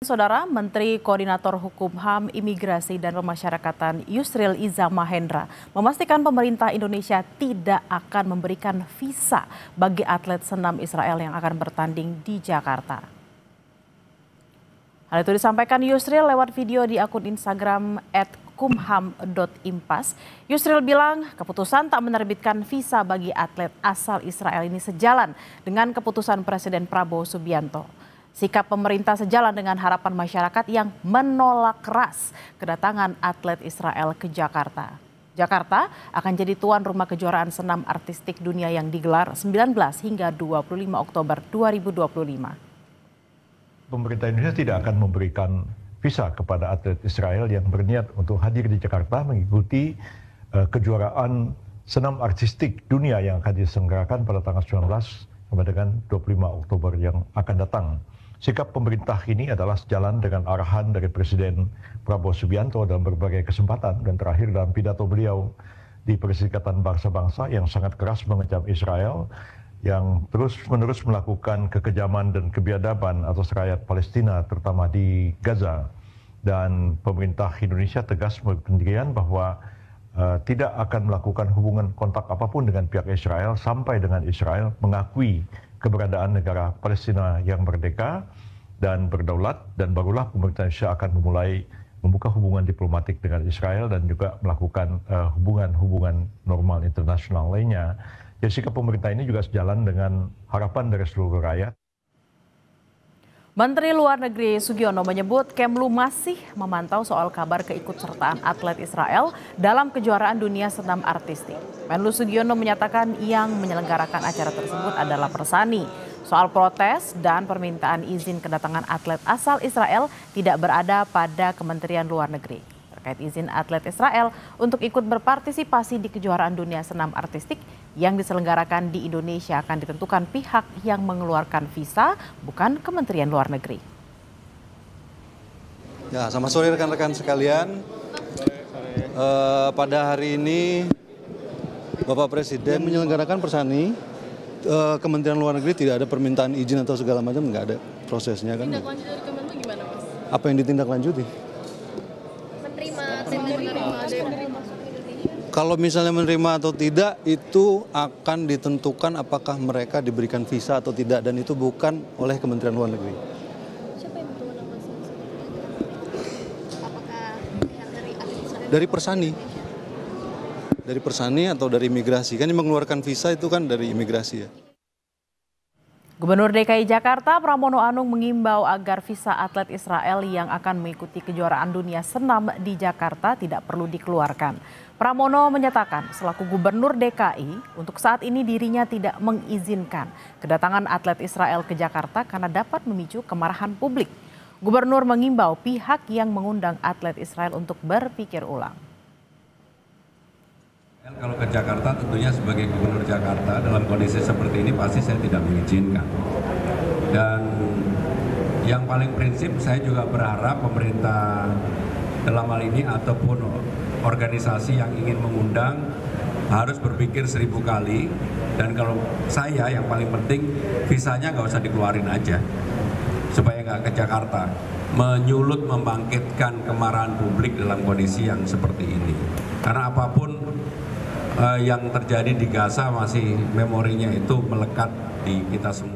Saudara Menteri Koordinator Hukum HAM, Imigrasi dan Pemasyarakatan Yusril Iza Mahendra memastikan pemerintah Indonesia tidak akan memberikan visa bagi atlet senam Israel yang akan bertanding di Jakarta. Hal itu disampaikan Yusril lewat video di akun Instagram @kumham.impas. Yusril bilang keputusan tak menerbitkan visa bagi atlet asal Israel ini sejalan dengan keputusan Presiden Prabowo Subianto. Sikap pemerintah sejalan dengan harapan masyarakat yang menolak keras kedatangan atlet Israel ke Jakarta. Jakarta akan jadi tuan rumah kejuaraan senam artistik dunia yang digelar 19 hingga 25 Oktober 2025. Pemerintah Indonesia tidak akan memberikan visa kepada atlet Israel yang berniat untuk hadir di Jakarta mengikuti kejuaraan senam artistik dunia yang akan diselenggarakan pada tanggal 19 sampai dengan 25 Oktober yang akan datang. Sikap pemerintah ini adalah sejalan dengan arahan dari Presiden Prabowo Subianto dalam berbagai kesempatan dan terakhir dalam pidato beliau di Perserikatan Bangsa-Bangsa yang sangat keras mengecam Israel yang terus-menerus melakukan kekejaman dan kebiadaban atas rakyat Palestina terutama di Gaza. Dan pemerintah Indonesia tegas berpendirian bahwa tidak akan melakukan hubungan kontak apapun dengan pihak Israel sampai dengan Israel mengakui keberadaan negara Palestina yang merdeka dan berdaulat, dan barulah pemerintah Indonesia akan membuka hubungan diplomatik dengan Israel dan juga melakukan hubungan-hubungan normal internasional lainnya. Jadi sikap pemerintah ini juga sejalan dengan harapan dari seluruh rakyat. Menteri Luar Negeri Sugiono menyebut Kemlu masih memantau soal kabar keikutsertaan atlet Israel dalam kejuaraan dunia senam artistik. Menlu Sugiono menyatakan yang menyelenggarakan acara tersebut adalah Persani. Soal protes dan permintaan izin kedatangan atlet asal Israel tidak berada pada Kementerian Luar Negeri. Terkait izin atlet Israel untuk ikut berpartisipasi di kejuaraan dunia senam artistik yang diselenggarakan di Indonesia akan ditentukan pihak yang mengeluarkan visa, bukan Kementerian Luar Negeri. Ya, selamat sore rekan-rekan sekalian. Pada hari ini Bapak Presiden menyelenggarakan Persani. Kementerian Luar Negeri tidak ada permintaan izin atau segala macam, nggak ada prosesnya kan. Tindak lanjut dari Kemenlu gimana, Mas? Apa yang ditindaklanjuti? Kalau misalnya menerima atau tidak, itu akan ditentukan apakah mereka diberikan visa atau tidak, dan itu bukan oleh Kementerian Luar Negeri. Siapa yang berwenang, Mas? Apakah pihak dari administrasi? Dari Persani. Dari Persani atau dari imigrasi. Kan yang mengeluarkan visa itu kan dari imigrasi ya. Gubernur DKI Jakarta Pramono Anung mengimbau agar visa atlet Israel yang akan mengikuti kejuaraan dunia senam di Jakarta tidak perlu dikeluarkan. Pramono menyatakan selaku Gubernur DKI untuk saat ini dirinya tidak mengizinkan kedatangan atlet Israel ke Jakarta karena dapat memicu kemarahan publik. Gubernur mengimbau pihak yang mengundang atlet Israel untuk berpikir ulang. Kalau ke Jakarta tentunya sebagai Gubernur Jakarta dalam kondisi seperti ini pasti saya tidak mengizinkan. Dan yang paling prinsip saya juga berharap pemerintah dalam hal ini ataupun organisasi yang ingin mengundang harus berpikir 1000 kali. Dan kalau saya yang paling penting visanya nggak usah dikeluarin aja supaya nggak ke Jakarta. Menyulut membangkitkan kemarahan publik dalam kondisi yang seperti ini. Karena apapun yang terjadi di Gaza masih memorinya itu melekat di kita semua.